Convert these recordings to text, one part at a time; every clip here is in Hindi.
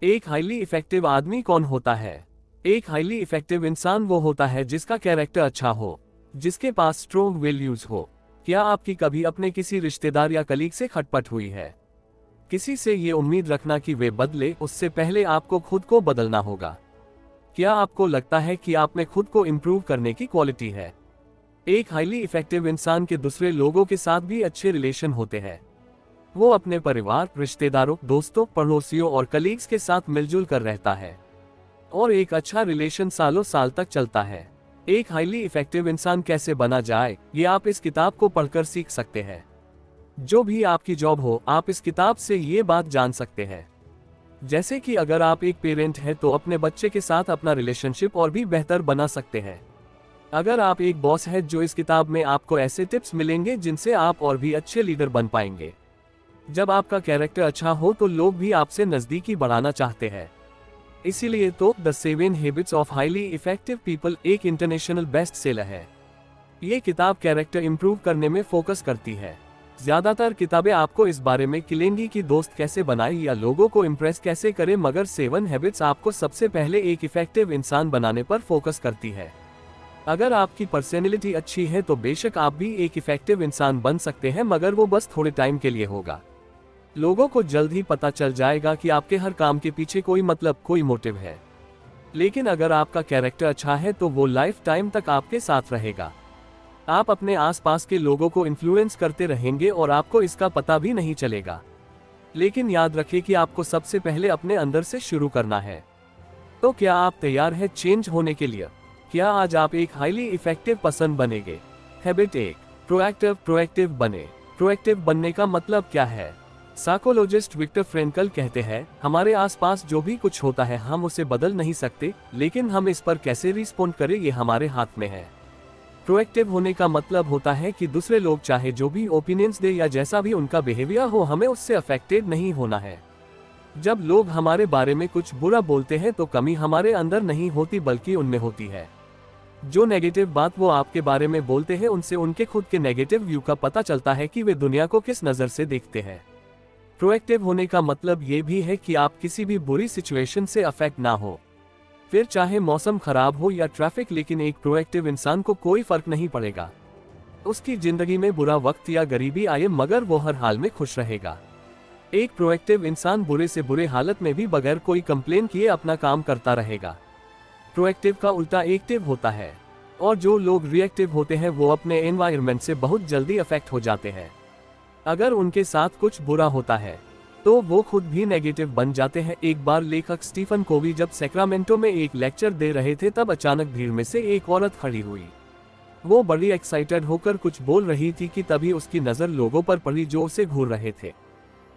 एक हाईली इफेक्टिव आदमी कौन होता है? एक हाईली इफेक्टिव इंसान वो होता है जिसका कैरेक्टर अच्छा हो, जिसके पास स्ट्रॉन्ग वैल्यूज हो। क्या आपकी कभी अपने किसी रिश्तेदार या कलीग से खटपट हुई है? किसी से ये उम्मीद रखना कि वे बदले, उससे पहले आपको खुद को बदलना होगा। क्या आपको लगता है कि आप में खुद को इम्प्रूव करने की क्वालिटी है? एक हाईली इफेक्टिव इंसान के दूसरे लोगों के साथ भी अच्छे रिलेशन होते हैं। वो अपने परिवार, रिश्तेदारों, दोस्तों, पड़ोसियों और कलीग्स के साथ मिलजुल कर रहता है और एक अच्छा रिलेशन सालों साल तक चलता है। एक हाईली इफेक्टिव इंसान कैसे बना जाए, ये आप इस किताब को पढ़कर सीख सकते हैं। जो भी आपकी जॉब हो, आप इस किताब से ये बात जान सकते हैं। जैसे कि अगर आप एक पेरेंट हैं तो अपने बच्चे के साथ अपना रिलेशनशिप और भी बेहतर बना सकते हैं। अगर आप एक बॉस हैं, जो इस किताब में आपको ऐसे टिप्स मिलेंगे जिनसे आप और भी अच्छे लीडर बन पाएंगे। जब आपका कैरेक्टर अच्छा हो तो लोग भी आपसे नजदीकी बढ़ाना चाहते हैं। इसीलिए तो the 7 habits of highly effective people एक इंटरनेशनल बेस्ट सेलर है। ये किताब कैरेक्टर इंप्रूव करने में फोकस करती है। ज्यादातर किताबें आपको इस बारे में खिलेंगी कि दोस्त कैसे बनाए या लोगों को इम्प्रेस कैसे करें, मगर 7 हैबिट्स आपको सबसे पहले एक इफेक्टिव इंसान बनाने पर फोकस करती है। अगर आपकी पर्सनैलिटी अच्छी है तो बेशक आप भी एक इफेक्टिव इंसान बन सकते हैं, मगर वो बस थोड़े टाइम के लिए होगा। लोगों को जल्द ही पता चल जाएगा कि आपके हर काम के पीछे कोई मतलब, कोई मोटिव है। लेकिन अगर आपका कैरेक्टर अच्छा है तो वो लाइफ टाइम तक आपके साथ रहेगा। आप अपने आसपास के लोगों को इन्फ्लुएंस करते रहेंगे और आपको इसका पता भी नहीं चलेगा। लेकिन याद रखें कि आपको सबसे पहले अपने अंदर से शुरू करना है। तो क्या आप तैयार हैं चेंज होने के लिए? क्या आज आप एक हाईली इफेक्टिव पर्सन बनेंगे? हैबिट 1, प्रोएक्टिव बने। प्रोएक्टिव बनने का मतलब क्या है? साइकोलॉजिस्ट विक्टर फ्रेंकल कहते हैं, हमारे आसपास जो भी कुछ होता है हम उसे बदल नहीं सकते, लेकिन हम इस पर कैसे रिस्पॉन्ड करें ये हमारे हाथ में है। प्रोएक्टिव होने का मतलब होता है कि दूसरे लोग चाहे जो भी ओपिनियंस दे या जैसा भी उनका बिहेवियर हो, हमें उससे अफेक्टेड नहीं होना है। जब लोग हमारे बारे में कुछ बुरा बोलते हैं तो कमी हमारे अंदर नहीं होती बल्कि उनमें होती है। जो नेगेटिव बात वो आपके बारे में बोलते हैं, उनसे उनके खुद के नेगेटिव व्यू का पता चलता है कि वे दुनिया को किस नज़र से देखते हैं। प्रोएक्टिव होने का मतलब ये भी है कि आप किसी भी बुरी सिचुएशन से अफेक्ट ना हो, फिर चाहे मौसम खराब हो या ट्रैफिक। लेकिन एक प्रोएक्टिव इंसान को कोई फर्क नहीं पड़ेगा उसकी जिंदगी में बुरा वक्त या गरीबी आए, मगर वो हर हाल में खुश रहेगा। एक प्रोएक्टिव इंसान बुरे से बुरे हालत में भी बगैर कोई कंप्लेन किए अपना काम करता रहेगा। प्रोएक्टिव का उल्टा एक्टिव होता है, और जो लोग रिएक्टिव होते हैं वो अपने एनवायरनमेंट से बहुत जल्दी अफेक्ट हो जाते हैं। अगर उनके साथ कुछ बुरा होता है तो वो खुद भी नेगेटिव बन जाते हैं। एक बार लेखक स्टीफन कोवी जब सैक्रामेंटो में एक लेक्चर दे रहे थे, तब अचानक भीड़ में से एक औरत खड़ी हुई। वो बड़ी एक्साइटेड होकर कुछ बोल रही थी कि तभी उसकी नज़र लोगों पर पड़ी जो उसे घूर रहे थे।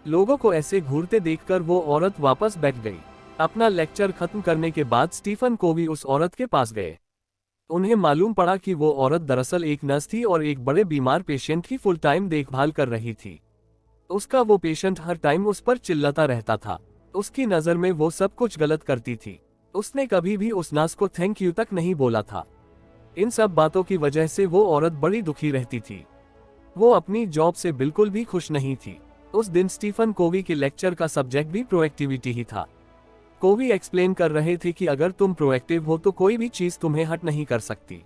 लोगों को ऐसे घूरते देखकर वो औरत वापस बैठ गई। अपना लेक्चर खत्म करने के बाद स्टीफन कोवी उस औरत के पास गए। उन्हें मालूम पड़ा कि वो औरत दरअसल एक नर्स थी और एक बड़े बीमार पेशेंट की फुल टाइम देखभाल कर रही थी। उसका वो पेशेंट हर टाइम उस पर चिल्लाता रहता था। उसकी नज़र में वो सब कुछ गलत करती थी। उसने कभी भी उस नर्स को थैंक यू तक नहीं बोला था। इन सब बातों की वजह से वो औरत बड़ी दुखी रहती थी। वो अपनी जॉब से बिल्कुल भी खुश नहीं थी। उस दिन स्टीफन कोवी के लेक्चर का सब्जेक्ट भी प्रोएक्टिविटी ही था। कोवी एक्सप्लेन कर रहे थे कि अगर तुम प्रोएक्टिव हो तो कोई भी चीज़ तुम्हें हर्ट नहीं कर सकती।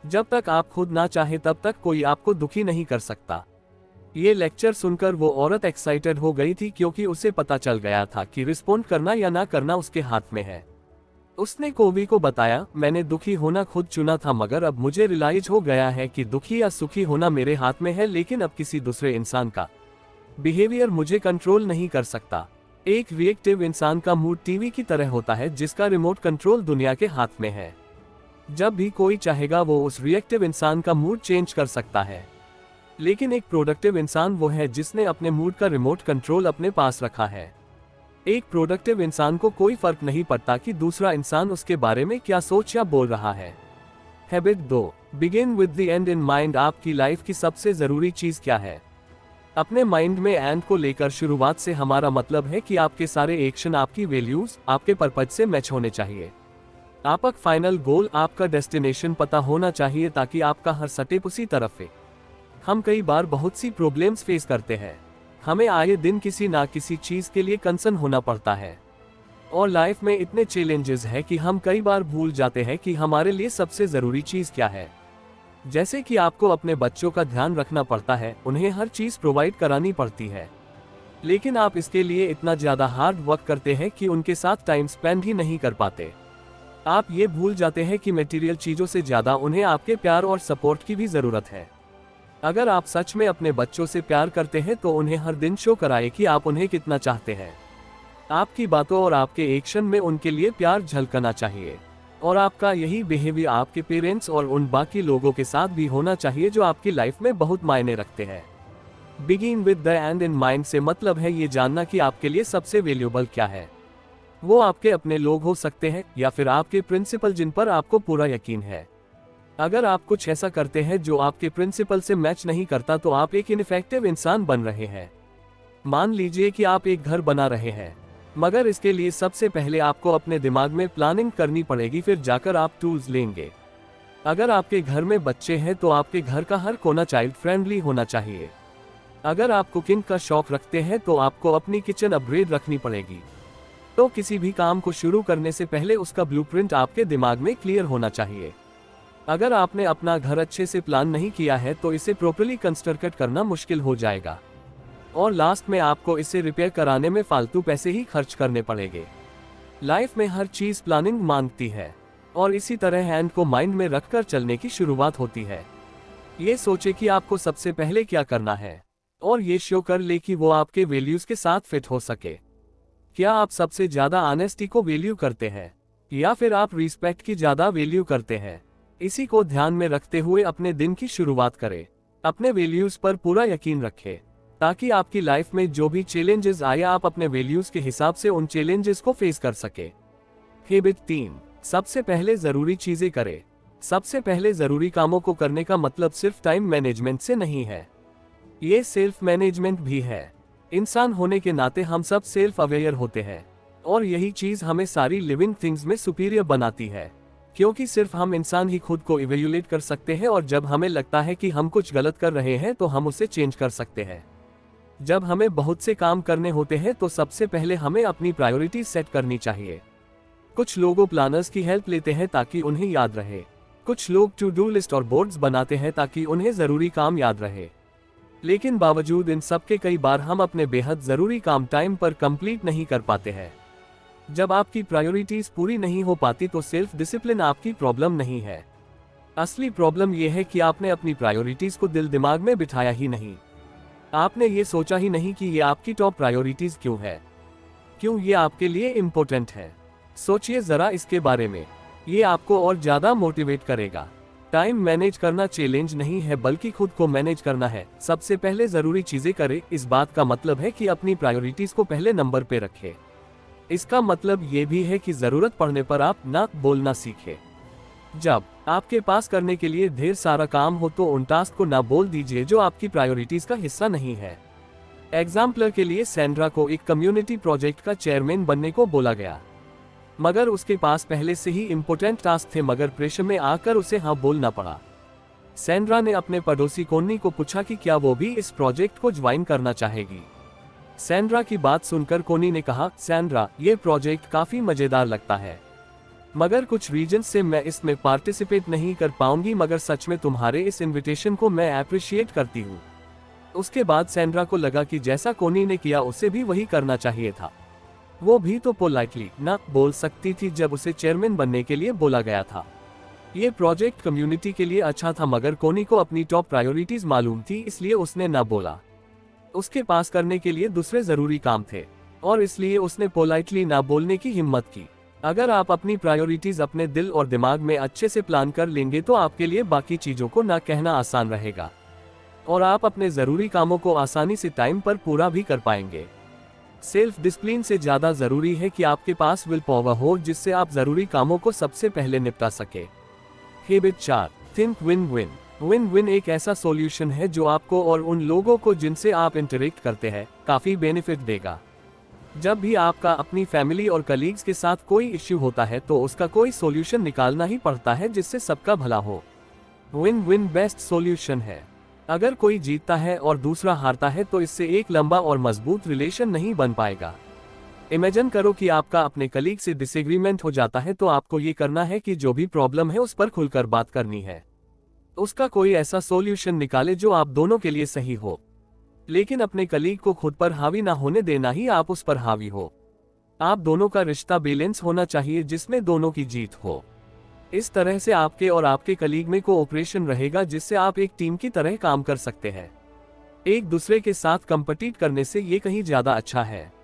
जब तक आप खुद ना चाहे तब तक कोई आपको दुखी नहीं कर सकता। ये लेक्चर सुनकर वो औरत एक्साइटेड हो गई थी, क्योंकि उसे पता चल गया था कि रिस्पॉन्ड करना या ना करना उसके हाथ में है। उसने कोवी को बताया, मैंने दुखी होना खुद चुना था, मगर अब मुझे रियलाइज हो गया है कि दुखी या सुखी होना मेरे हाथ में है, लेकिन अब किसी दूसरे इंसान का बिहेवियर मुझे कंट्रोल नहीं कर सकता। एक रिएक्टिव इंसान का मूड टीवी की तरह होता है जिसका रिमोट कंट्रोल दुनिया के हाथ में है। जब भी कोई चाहेगा वो उस रिएक्टिव इंसान का मूड चेंज कर सकता है। लेकिन एक प्रोडक्टिव इंसान वो है जिसने अपने मूड का रिमोट कंट्रोल अपने पास रखा है। एक प्रोडक्टिव इंसान को कोई फर्क नहीं पड़ता कि दूसरा इंसान उसके बारे में क्या सोच या बोल रहा है। Habit 2, begin with the and in mind. आपकी लाइफ की सबसे जरूरी चीज क्या है? अपने माइंड में एंड को लेकर शुरुआत से हमारा मतलब है कि आपके सारे एक्शन आपकी वैल्यूज, आपके पर्पज से मैच होने चाहिए। आपका फाइनल गोल, आपका डेस्टिनेशन पता होना चाहिए ताकि आपका हर स्टेप उसी तरफ है। हम कई बार बहुत सी प्रॉब्लम्स फेस करते हैं। हमें आए दिन किसी ना किसी चीज के लिए कंसर्न होना पड़ता है। और लाइफ में इतने चैलेंजेस है कि हम कई बार भूल जाते हैं कि हमारे लिए सबसे ज़रूरी चीज़ क्या है। जैसे कि आपको अपने बच्चों का ध्यान रखना पड़ता है, उन्हें हर चीज़ प्रोवाइड करानी पड़ती है, लेकिन आप इसके लिए इतना ज़्यादा हार्ड वर्क करते हैं कि उनके साथ टाइम स्पेंड ही नहीं कर पाते। आप ये भूल जाते हैं कि मटेरियल चीज़ों से ज़्यादा उन्हें आपके प्यार और सपोर्ट की भी ज़रूरत है। अगर आप सच में अपने बच्चों से प्यार करते हैं तो उन्हें हर दिन शो कराएं कि आप उन्हें कितना चाहते हैं। आपकी बातों और आपके एक्शन में उनके लिए प्यार झलकना चाहिए, और आपका यही बिहेवियर आपके पेरेंट्स और उन बाकी लोगों के साथ भी होना चाहिए जो आपकी लाइफ में बहुत मायने रखते हैं। Begin with the and in mind से मतलब है ये जानना कि आपके लिए सबसे वैल्यूएबल क्या है। वो आपके अपने लोग हो सकते हैं या फिर आपके प्रिंसिपल जिन पर आपको पूरा यकीन है। अगर आप कुछ ऐसा करते हैं जो आपके प्रिंसिपल से मैच नहीं करता तो आप एक इनफेक्टिव इंसान बन रहे हैं। मान लीजिए कि आप एक घर बना रहे हैं, मगर इसके लिए सबसे पहले आपको अपने दिमाग में प्लानिंग करनी पड़ेगी, फिर जाकर आप टूल्स लेंगे। अगर आपके घर में बच्चे हैं तो आपके घर का हर कोना चाइल्ड फ्रेंडली होना चाहिए। अगर आप कुकिंग का शौक रखते हैं तो आपको अपनी किचन अपग्रेड रखनी पड़ेगी। तो किसी भी काम को शुरू करने से पहले उसका ब्लूप्रिंट आपके दिमाग में क्लियर होना चाहिए। अगर आपने अपना घर अच्छे से प्लान नहीं किया है तो इसे प्रॉपर्ली कंस्ट्रक्ट करना मुश्किल हो जाएगा, और लास्ट में आपको इसे रिपेयर कराने में फालतू पैसे ही खर्च करने पड़ेंगे। लाइफ में हर चीज प्लानिंग मांगती है, और इसी तरह हैंड को माइंड में रखकर चलने की शुरुआत होती है। ये सोचे कि आपको सबसे पहले क्या करना है, और ये शो कर ले कि वो आपके वैल्यूज के साथ फिट हो सके। क्या आप सबसे ज्यादा ऑनेस्टी को वैल्यू करते हैं, या फिर आप रिस्पेक्ट की ज्यादा वैल्यू करते हैं? इसी को ध्यान में रखते हुए अपने दिन की शुरुआत करें। अपने वैल्यूज पर पूरा यकीन रखें, ताकि आपकी लाइफ में जो भी चैलेंजेस आए आप अपने वैल्यूज के हिसाब से उन चैलेंजेस को फेस कर सके। हैबिट 3, सबसे पहले जरूरी चीजें करें। सबसे पहले जरूरी कामों को करने का मतलब सिर्फ टाइम मैनेजमेंट से नहीं है, ये सेल्फ मैनेजमेंट भी है। इंसान होने के नाते हम सब सेल्फ अवेयर होते हैं, और यही चीज हमें सारी लिविंग थिंग्स में सुपीरियर बनाती है, क्योंकि सिर्फ हम इंसान ही खुद को इवैल्यूएट कर सकते हैं, और जब हमें लगता है कि हम कुछ गलत कर रहे हैं तो हम उसे चेंज कर सकते हैं। जब हमें बहुत से काम करने होते हैं तो सबसे पहले हमें अपनी प्रायोरिटीज सेट करनी चाहिए। कुछ लोगों प्लानर्स की हेल्प लेते हैं ताकि उन्हें याद रहे। कुछ लोग टू डू लिस्ट और बोर्ड्स बनाते हैं ताकि उन्हें जरूरी काम याद रहे। लेकिन बावजूद इन सब के कई बार हम अपने बेहद जरूरी काम टाइम पर कंप्लीट नहीं कर पाते हैं। जब आपकी प्रायोरिटीज पूरी नहीं हो पाती तो सेल्फ डिसिप्लिन आपकी प्रॉब्लम नहीं है। असली प्रॉब्लम यह है कि आपने अपनी प्रायोरिटीज को दिल दिमाग में बिठाया ही नहीं। आपने ये सोचा ही नहीं कि ये आपकी टॉप प्रायोरिटीज क्यों है, क्यों ये आपके लिए इम्पोर्टेंट है। सोचिए जरा इसके बारे में, ये आपको और ज्यादा मोटिवेट करेगा। टाइम मैनेज करना चैलेंज नहीं है, बल्कि खुद को मैनेज करना है। सबसे पहले जरूरी चीजें करें, इस बात का मतलब है कि अपनी प्रायोरिटीज को पहले नंबर पे रखें। इसका मतलब ये भी है कि जरूरत पड़ने पर आप ना बोलना सीखें। जब आपके पास करने के लिए ढेर सारा काम हो तो उन टास्क को ना बोल दीजिए जो आपकी प्रायोरिटीज का हिस्सा नहीं है। एग्जाम्पल के लिए सैंड्रा को एक कम्युनिटी प्रोजेक्ट का चेयरमैन बनने को बोला गया, मगर उसके पास पहले से ही इम्पोर्टेंट टास्क थे, मगर प्रेशर में आकर उसे हाँ बोलना पड़ा। सैंड्रा ने अपने पड़ोसी कोनी को पूछा कि क्या वो भी इस प्रोजेक्ट को ज्वाइन करना चाहेगी। सैंड्रा की बात सुनकर कोनी ने कहा, सैंड्रा, ये प्रोजेक्ट काफी मजेदार लगता है, मगर कुछ रीजन से मैं इसमें पार्टिसिपेट नहीं कर पाऊंगी, मगर सच में तुम्हारे इस इनविटेशन को मैं अप्रिशिएट करती हूँ। उसके बाद सैंड्रा को लगा कि जैसा कोनी ने किया उसे भी वही करना चाहिए था। वो भी तो पोलाइटली ना बोल सकती थी जब उसे चेयरमैन बनने के लिए बोला गया था। ये प्रोजेक्ट कम्युनिटी के लिए अच्छा था, मगर कोनी को अपनी टॉप प्रायोरिटीज मालूम थी, इसलिए उसने ना बोला। उसके पास करने के लिए दूसरे जरूरी काम थे, और इसलिए उसने पोलाइटली ना बोलने की हिम्मत की। अगर आप अपनी प्रायोरिटीज अपने दिल और दिमाग में अच्छे से प्लान कर लेंगे तो आपके लिए बाकी चीजों को ना कहना आसान रहेगा, और आप अपने जरूरी कामों को आसानी से टाइम पर पूरा भी कर पाएंगे। सेल्फ डिसिप्लिन से ज्यादा जरूरी है कि आपके पास विल पावर हो जिससे आप जरूरी कामों को सबसे पहले निपटा सके। Habit 4, think win win. Win win एक ऐसा सॉल्यूशन है जो आपको और उन लोगों को जिनसे आप इंटरेक्ट करते हैं काफी बेनिफिट देगा। जब भी आपका अपनी फैमिली और कलीग्स के साथ कोई इश्यू होता है तो उसका कोई सॉल्यूशन निकालना ही पड़ता है जिससे सबका भला हो। विन विन बेस्ट सॉल्यूशन है। अगर कोई जीतता है और दूसरा हारता है तो इससे एक लंबा और मजबूत रिलेशन नहीं बन पाएगा। इमेजिन करो कि आपका अपने कलीग से डिसएग्रीमेंट हो जाता है, तो आपको ये करना है कि जो भी प्रॉब्लम है उस पर खुलकर बात करनी है। उसका कोई ऐसा सॉल्यूशन निकाले जो आप दोनों के लिए सही हो। लेकिन अपने कलीग को खुद पर हावी ना होने देना ही आप उस पर हावी हो। आप दोनों का रिश्ता बैलेंस होना चाहिए जिसमें दोनों की जीत हो। इस तरह से आपके और आपके कलीग में कोऑपरेशन रहेगा, जिससे आप एक टीम की तरह काम कर सकते हैं। एक दूसरे के साथ कंपीट करने से ये कहीं ज्यादा अच्छा है।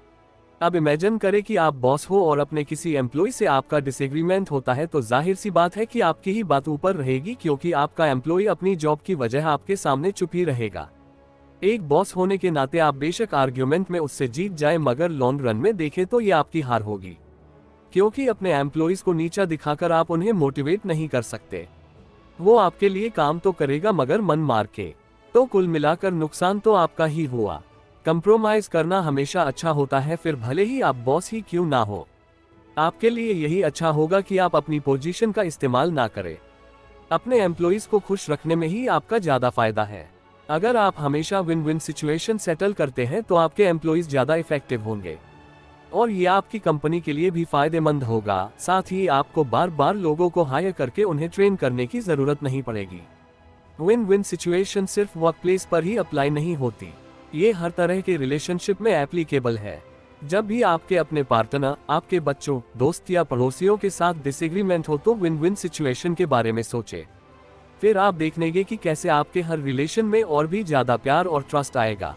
अब इमेजिन करें कि आप बॉस हो और अपने किसी एम्प्लॉय से आपका डिसएग्रीमेंट होता है, तो जाहिर सी बात है कि आपकी ही बात ऊपर रहेगी, क्योंकि आपका एम्प्लॉय अपनी जॉब की वजह आपके सामने चुप ही रहेगा। एक बॉस होने के नाते आप बेशक आर्ग्यूमेंट में उससे जीत जाए, मगर लॉन्ग रन में देखें तो ये आपकी हार होगी, क्योंकि अपने एम्प्लॉयज को नीचा दिखाकर आप उन्हें मोटिवेट नहीं कर सकते। वो आपके लिए काम तो करेगा मगर मन मार के। तो कुल मिलाकर नुकसान तो आपका ही हुआ। कंप्रोमाइज करना हमेशा अच्छा होता है, फिर भले ही आप बॉस ही क्यों ना हो। आपके लिए यही अच्छा होगा कि आप अपनी पोजीशन का इस्तेमाल ना करें। अपने एम्प्लॉयज को खुश रखने में ही आपका ज्यादा फायदा है। अगर आप हमेशा विन विन सिचुएशन सेटल करते हैं तो आपके एम्प्लॉयज ज्यादा इफेक्टिव होंगे और ये आपकी कंपनी के लिए भी फायदेमंद होगा। साथ ही आपको बार बार लोगों को हायर करके उन्हें ट्रेन करने की जरूरत नहीं पड़ेगी। विन विन सिचुएशन सिर्फ वर्क प्लेस पर ही अप्लाई नहीं होती, ये हर तरह के रिलेशनशिप में एप्लीकेबल है। जब भी आपके अपने पार्टनर, आपके बच्चों, दोस्त या पड़ोसियों के साथ डिसएग्रीमेंट हो तो विन विन सिचुएशन के बारे में सोचें। फिर आप देखेंगे कि कैसे आपके हर रिलेशन में और भी ज्यादा प्यार और ट्रस्ट आएगा।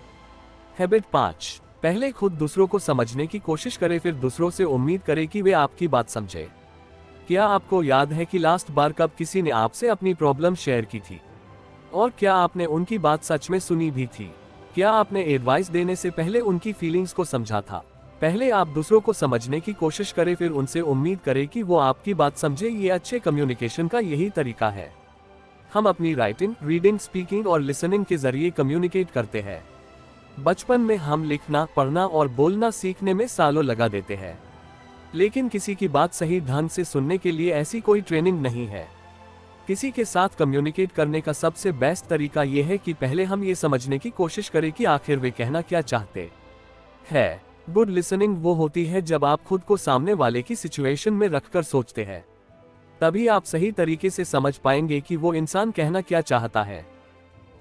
हैबिट 5, पहले खुद दूसरों को समझने की कोशिश करें, फिर दूसरों से उम्मीद करें कि वे आपकी बात समझे। क्या आपको याद है कि लास्ट बार कब किसी ने आपसे अपनी प्रॉब्लम शेयर की थी? और क्या आपने उनकी बात सच में सुनी भी थी? क्या आपने एडवाइस देने से पहले उनकी फीलिंग्स को समझा था? पहले आप दूसरों को समझने की कोशिश करें, फिर उनसे उम्मीद करें कि वो आपकी बात समझे। ये अच्छे कम्युनिकेशन का यही तरीका है। हम अपनी राइटिंग, रीडिंग, स्पीकिंग और लिसनिंग के जरिए कम्युनिकेट करते हैं। बचपन में हम लिखना, पढ़ना और बोलना सीखने में सालों लगा देते हैं, लेकिन किसी की बात सही ढंग से सुनने के लिए ऐसी कोई ट्रेनिंग नहीं है। किसी के साथ कम्युनिकेट करने का सबसे बेस्ट तरीका यह है कि पहले हम ये समझने की कोशिश करें कि आखिर वे कहना क्या चाहते हैं। गुड लिसनिंग वो होती है जब आप खुद को सामने वाले की सिचुएशन में रखकर सोचते हैं। तभी आप सही तरीके से समझ पाएंगे कि वो इंसान कहना क्या चाहता है।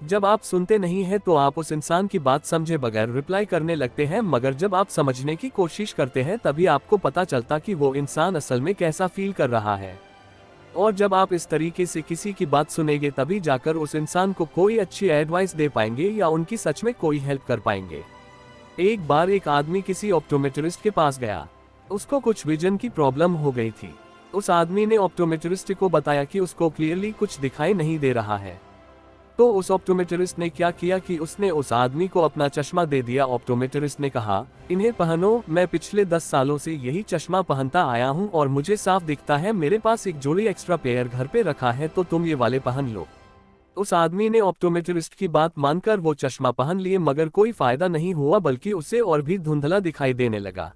जब आप सुनते नहीं हैं तो आप उस इंसान की बात समझे बगैर रिप्लाई करने लगते हैं, मगर जब आप समझने की कोशिश करते हैं तभी आपको पता चलता कि वो इंसान असल में कैसा फील कर रहा है। और जब आप इस तरीके से किसी की बात सुनेंगे तभी जाकर उस इंसान को कोई अच्छी एडवाइस दे पाएंगे या उनकी सच में कोई हेल्प कर पाएंगे। एक बार एक आदमी किसी ऑप्टोमेट्रिस्ट के पास गया। उसको कुछ विजन की प्रॉब्लम हो गई थी। उस आदमी ने ऑप्टोमेट्रिस्ट को बताया कि उसको क्लियरली कुछ दिखाई नहीं दे रहा है। तो उस ऑप्टोमेट्रिस्ट ने क्या किया कि उसने उस आदमी को अपना चश्मा दे दिया। ऑप्टोमेट्रिस्ट ने कहा, इन्हें पहनो, मैं पिछले 10 सालों से यही चश्मा पहनता आया हूं और मुझे साफ दिखता है। मेरे पास एक जोड़ी एक्स्ट्रा पेयर घर पे रखा है, तो तुम ये वाले पहन लो। उस आदमी ने ऑप्टोमेट्रिस्ट की बात मानकर वो चश्मा पहन लिए, मगर कोई फायदा नहीं हुआ, बल्कि उसे और भी धुंधला दिखाई देने लगा।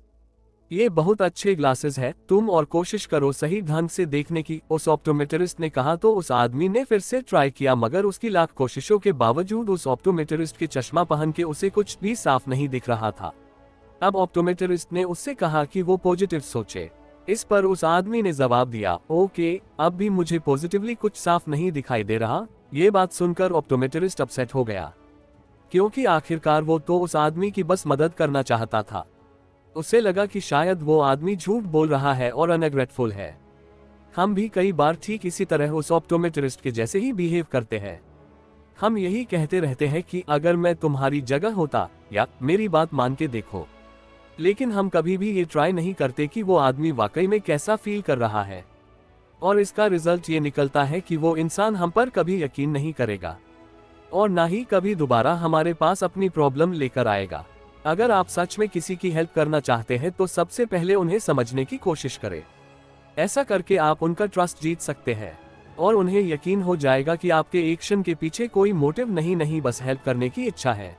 ये बहुत अच्छे ग्लासेस है, तुम और कोशिश करो सही ढंग से देखने की, उस ऑप्टोमेट्रिस्ट ने कहा। तो उस आदमी ने फिर से ट्राई किया, मगर उसकी लाख कोशिशों के बावजूद उस ऑप्टोमेट्रिस्ट के चश्मा पहन के उसे कुछ भी साफ नहीं दिख रहा था। अब ऑप्टोमेट्रिस्ट ने उससे कहा कि वो पॉजिटिव सोचे। इस पर उस आदमी ने जवाब दिया, ओके, अब भी मुझे पॉजिटिवली कुछ साफ नहीं दिखाई दे रहा। ये बात सुनकर ऑप्टोमेट्रिस्ट अपसेट हो गया, क्योंकि आखिरकार वो तो उस आदमी की बस मदद करना चाहता था। उसे लगा कि शायद वो आदमी झूठ बोल रहा है और अनग्रेटफुल है। हम भी कई बार ठीक इसी तरह उस ऑप्टोमेट्रिस्ट के जैसे ही बिहेव करते हैं। हम यही कहते रहते हैं कि अगर मैं तुम्हारी जगह होता, या मेरी बात मान के देखो। लेकिन हम कभी भी ये ट्राई नहीं करते कि वो आदमी वाकई में कैसा फील कर रहा है। और इसका रिजल्ट ये निकलता है कि वो इंसान हम पर कभी यकीन नहीं करेगा और ना ही कभी दोबारा हमारे पास अपनी प्रॉब्लम लेकर आएगा। अगर आप सच में किसी की हेल्प करना चाहते हैं तो सबसे पहले उन्हें समझने की कोशिश करें। ऐसा करके आप उनका ट्रस्ट जीत सकते हैं और उन्हें यकीन हो जाएगा कि आपके एक्शन के पीछे कोई मोटिव नहीं, बस हेल्प करने की इच्छा है।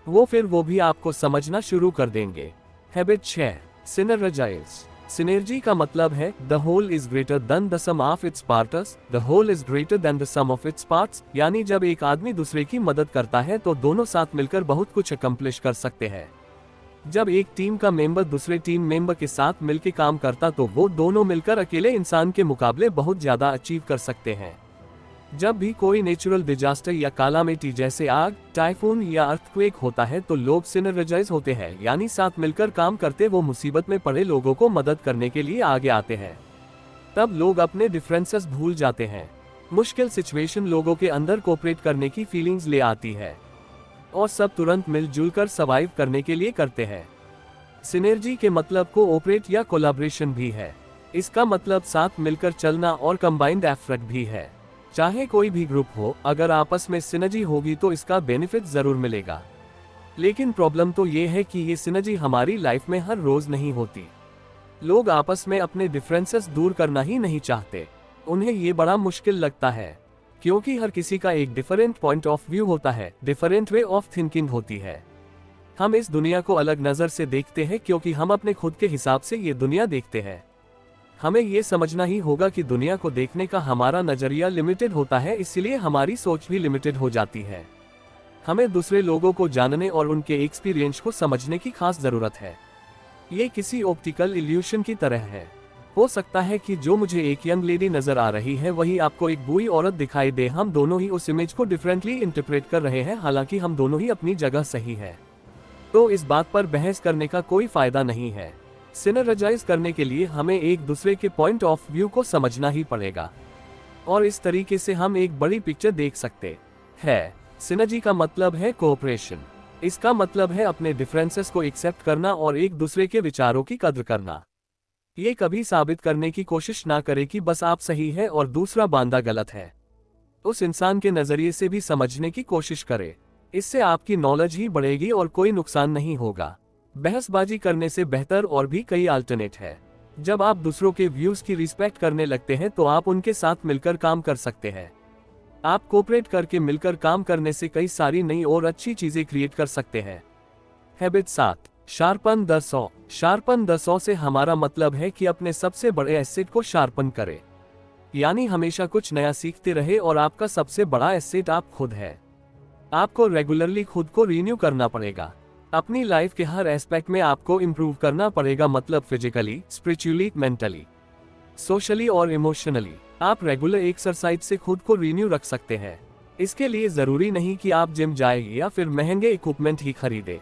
फिर वो भी आपको समझना शुरू कर देंगे। Habit 6, synergise. सिनर्जी का मतलब है the whole is greater than the sum of its parts, the whole is greater than the sum of its parts. यानी जब एक आदमी दूसरे की मदद करता है तो दोनों साथ मिलकर बहुत कुछ अकम्प्लिश कर सकते हैं। जब एक टीम का मेंबर दूसरे टीम मेंबर के साथ मिलकर काम करता तो वो दोनों मिलकर अकेले इंसान के मुकाबले बहुत ज्यादा अचीव कर सकते हैं। जब भी कोई नेचुरल डिजास्टर या कालामिटी जैसे आग, टाइफून या अर्थक्वेक होता है तो लोग सिनर्जाइज होते हैं, यानी साथ मिलकर काम करते वो मुसीबत में पड़े लोगों को मदद करने के लिए आगे आते हैं। तब लोग अपने डिफरेंसेस भूल जाते हैं। मुश्किल सिचुएशन लोगों के अंदर कोऑपरेट करने की फीलिंग्स ले आती है और सब तुरंत मिलजुल कर सर्वाइव करने के लिए करते हैं। सिनर्जी के मतलब कोऑपरेट या कोलैबोरेशन भी है। इसका मतलब साथ मिलकर चलना और कंबाइंड एफर्ट भी है। चाहे कोई भी ग्रुप हो, अगर आपस में सिनर्जी होगी तो इसका बेनिफिट जरूर मिलेगा। लेकिन प्रॉब्लम तो ये है कि ये सिनर्जी हमारी लाइफ में हर रोज नहीं होती। लोग आपस में अपने डिफरेंसेस दूर करना ही नहीं चाहते। उन्हें ये बड़ा मुश्किल लगता है क्योंकि हर किसी का एक डिफरेंट पॉइंट ऑफ व्यू होता है, डिफरेंट वे ऑफ थिंकिंग होती है। हम इस दुनिया को अलग नजर से देखते हैं क्योंकि हम अपने खुद के हिसाब से ये दुनिया देखते हैं। हमें ये समझना ही होगा कि दुनिया को देखने का हमारा नजरिया लिमिटेड होता है, इसलिए हमारी सोच भी लिमिटेड हो जाती है। हमें दूसरे लोगों को जानने और उनके एक्सपीरियंस को समझने की खास जरूरत है। ये किसी ऑप्टिकल इल्यूशन की तरह है। हो सकता है कि जो मुझे एक यंग लेडी नजर आ रही है वही आपको एक बुरी औरत दिखाई दे। हम दोनों ही उस इमेज को डिफरेंटली इंटरप्रेट कर रहे हैं, हालांकि हम दोनों ही अपनी जगह सही है। तो इस बात पर बहस करने का कोई फायदा नहीं है। सिनर्जाइज करने के लिए हमें एक दूसरे के पॉइंट ऑफ व्यू को समझना ही पड़ेगा और इस तरीके से हम एक बड़ी पिक्चर देख सकते हैं। सिनर्जी का मतलब है कोऑपरेशन। इसका मतलब है अपने डिफरेंसेस को एक्सेप्ट करना और एक दूसरे के विचारों की कद्र करना। ये कभी साबित करने की कोशिश ना करे कि बस आप सही है और दूसरा बांदा गलत है। उस इंसान के नजरिए से भी समझने की कोशिश करे। इससे आपकी नॉलेज ही बढ़ेगी और कोई नुकसान नहीं होगा। बहसबाजी करने से बेहतर और भी कई अल्टरनेट है। जब आप दूसरों के व्यूज की रिस्पेक्ट करने लगते हैं तो आप उनके साथ मिलकर काम कर सकते हैं। आप कोऑपरेट करके मिलकर काम करने से कई सारी नई और अच्छी चीजें क्रिएट कर सकते हैं। Habit 7, sharpen the saw. Sharpen the saw से हमारा मतलब है कि अपने सबसे बड़े एसेट को शार्पन करें, यानी हमेशा कुछ नया सीखते रहे और आपका सबसे बड़ा एसेट आप खुद है। आपको रेगुलरली खुद को रिन्यू करना पड़ेगा। अपनी लाइफ के हर एस्पेक्ट में आपको इम्प्रूव करना पड़ेगा, मतलब फिजिकली, स्पिरिचुअली, मेंटली, सोशली और इमोशनली। आप रेगुलर एक्सरसाइज से खुद को रिन्यू रख सकते हैं। इसके लिए जरूरी नहीं कि आप जिम जाएं या फिर महंगे इक्विपमेंट ही खरीदें।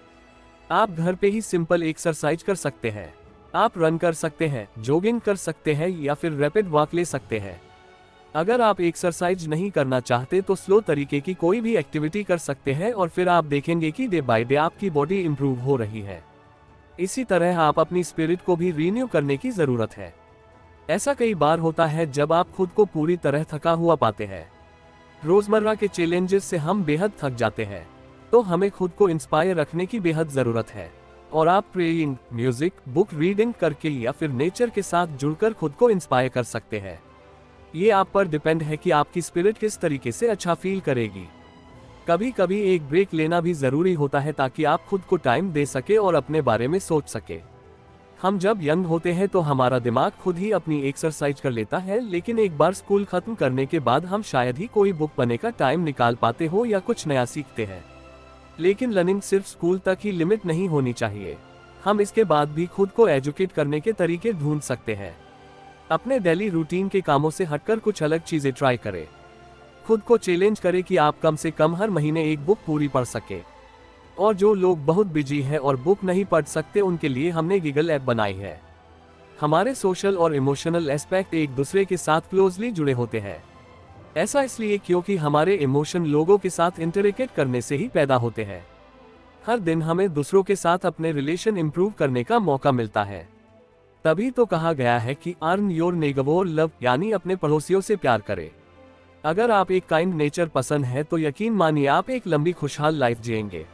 आप घर पे ही सिंपल एक्सरसाइज कर सकते हैं। आप रन कर सकते हैं, जॉगिंग कर सकते हैं या फिर रैपिड वॉक ले सकते हैं। अगर आप एक्सरसाइज नहीं करना चाहते तो स्लो तरीके की कोई भी एक्टिविटी कर सकते हैं और फिर आप देखेंगे कि डे बाय डे आपकी बॉडी इंप्रूव हो रही है। इसी तरह आप अपनी स्पिरिट को भी रिन्यू करने की जरूरत है। ऐसा कई बार होता है जब आप खुद को पूरी तरह थका हुआ पाते हैं। रोजमर्रा के चैलेंजेस से हम बेहद थक जाते हैं, तो हमें खुद को इंस्पायर रखने की बेहद जरूरत है। और आप प्रेइंग, म्यूजिक, बुक रीडिंग करके या फिर नेचर के साथ जुड़कर खुद को इंस्पायर कर सकते हैं। ये आप पर डिपेंड है कि आपकी स्पिरिट किस तरीके से अच्छा फील करेगी। कभी कभी एक ब्रेक लेना भी जरूरी होता है ताकि आप खुद को टाइम दे सके और अपने बारे में सोच सके। हम जब यंग होते हैं तो हमारा दिमाग खुद ही अपनी एक्सरसाइज कर लेता है, लेकिन एक बार स्कूल खत्म करने के बाद हम शायद ही कोई बुक पढ़ने का टाइम निकाल पाते हो या कुछ नया सीखते हैं। लेकिन लर्निंग सिर्फ स्कूल तक ही लिमिट नहीं होनी चाहिए। हम इसके बाद भी खुद को एजुकेट करने के तरीके ढूंढ सकते हैं। अपने डेली रूटीन के कामों से हटकर कुछ अलग चीजें ट्राई करें। खुद को चैलेंज करें कि आप कम से कम हर महीने एक बुक पूरी पढ़ सके। और जो लोग बहुत बिजी हैं और बुक नहीं पढ़ सकते उनके लिए हमने गूगल ऐप बनाई है। हमारे सोशल और इमोशनल एस्पेक्ट एक दूसरे के साथ क्लोजली जुड़े होते हैं। ऐसा इसलिए क्योंकि हमारे इमोशन लोगों के साथ इंटरेक्ट करने से ही पैदा होते हैं। हर दिन हमें दूसरों के साथ अपने रिलेशन इंप्रूव करने का मौका मिलता है। तभी तो कहा गया है कि अर्न योर नेगबोर लव, यानी अपने पड़ोसियों से प्यार करें। अगर आप एक काइंड नेचर पसंद है तो यकीन मानिए आप एक लंबी खुशहाल लाइफ जिएंगे।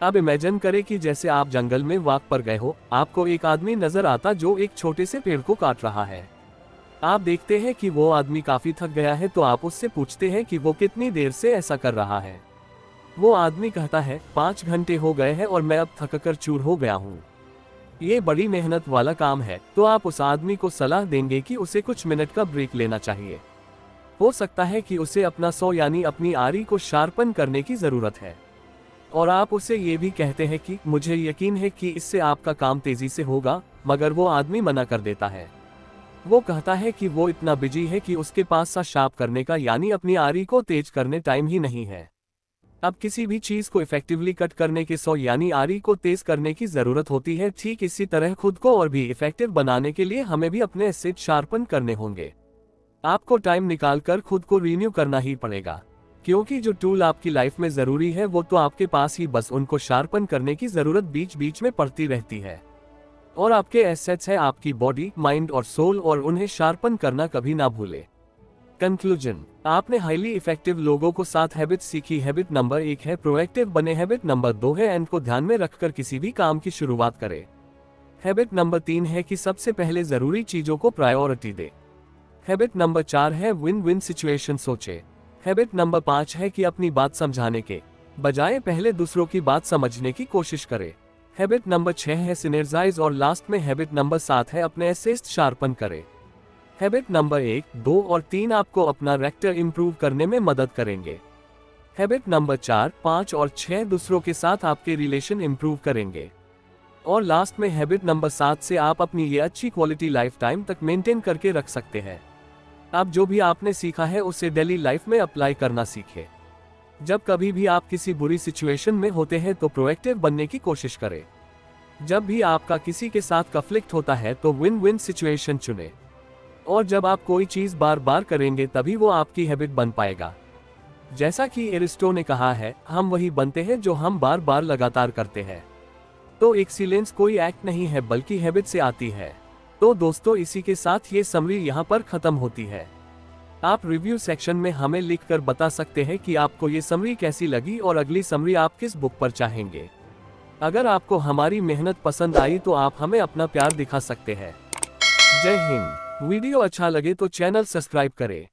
अब इमेजिन करें कि जैसे आप जंगल में वॉक पर गए हो, आपको एक आदमी नजर आता जो एक छोटे से पेड़ को काट रहा है। आप देखते हैं कि वो आदमी काफी थक गया है, तो आप उससे पूछते हैं कि वो कितनी देर से ऐसा कर रहा है। वो आदमी कहता है 5 घंटे हो गए हैं और मैं अब थककर चूर हो गया हूँ। ये बड़ी मेहनत वाला काम है। तो आप उस आदमी को सलाह देंगे कि उसे कुछ मिनट का ब्रेक लेना चाहिए। हो सकता है कि उसे अपना सौ यानी अपनी आरी को शार्पन करने की जरूरत है। और आप उससे ये भी कहते हैं कि मुझे यकीन है कि इससे आपका काम तेजी से होगा, मगर वो आदमी मना कर देता है। वो कहता है कि वो इतना बिजी है कि उसके पास सा शार्प करने का यानी अपनी आरी को तेज करने टाइम ही नहीं है। अब किसी भी चीज को इफेक्टिवली कट करने के 100 यानी आरी को तेज करने की जरूरत होती है। ठीक इसी तरह खुद को और भी इफेक्टिव बनाने के लिए हमें भी अपने एसेट शार्पन करने होंगे। आपको टाइम निकालकर खुद को रिन्यू करना ही पड़ेगा, क्योंकि जो टूल आपकी लाइफ में जरूरी है वो तो आपके पास ही, बस उनको शार्पन करने की जरूरत बीच बीच में पड़ती रहती है। और आपके एसेट्स है आपकी बॉडी, माइंड और सोल, और उन्हें शार्पन करना कभी ना भूले। कंक्लूजन, आपने हाईली इफेक्टिव लोगों को 7 हैबिट्स सीखी। हैबिट नंबर 1 है प्रोएक्टिव बने। हैबिट नंबर 2 है एंड को ध्यान में रखकर किसी भी काम की शुरुआत करें। हैबिट नंबर 3 है कि सबसे पहले जरूरी चीजों को प्रायोरिटी दे। हैबिट नंबर 4 है विन विन सिचुएशन सोचे। हैबिट नंबर 5 है कि अपनी बात समझाने के बजाय पहले दूसरों की बात समझने की कोशिश करे। हैबिट नंबर 6 है सिनर्जाइज, और लास्ट में हैबिट नंबर 7 है अपने एसेट्स शार्पन करे। हैबिट नंबर 1, 2 और 3 आपको अपना रैक्टर इंप्रूव करने में मदद करेंगे। हैबिट नंबर 4, 5 और 6 दूसरों के साथ आपके रिलेशन इंप्रूव करेंगे। और लास्ट में हैबिट नंबर 7 से आप अपनी ये अच्छी क्वालिटी लाइफ टाइम तक मेंटेन करके रख सकते हैं। आप जो भी आपने सीखा है उसे डेली लाइफ में अप्लाई करना सीखें। जब कभी भी आप किसी बुरी सिचुएशन में होते हैं तो प्रोएक्टिव बनने की कोशिश करें। जब भी आपका किसी के साथ कॉन्फ्लिक्ट होता है तो विन विन सिचुएशन चुनें। और जब आप कोई चीज बार बार करेंगे तभी वो आपकी हैबिट बन पाएगा। जैसा कि एरिस्टो ने कहा है, हम वही बनते हैं जो हम बार बार लगातार करते हैं। तो एक्सीलेंस कोई एक्ट नहीं है बल्कि हैबिट से आती है। तो दोस्तों, इसी के साथ ये समरी यहाँ पर खत्म होती है। आप रिव्यू सेक्शन में हमें लिखकर बता सकते हैं कि आपको ये समरी कैसी लगी और अगली समरी आप किस बुक पर चाहेंगे। अगर आपको हमारी मेहनत पसंद आई तो आप हमें अपना प्यार दिखा सकते हैं। जय हिंद। वीडियो अच्छा लगे तो चैनल सब्सक्राइब करें।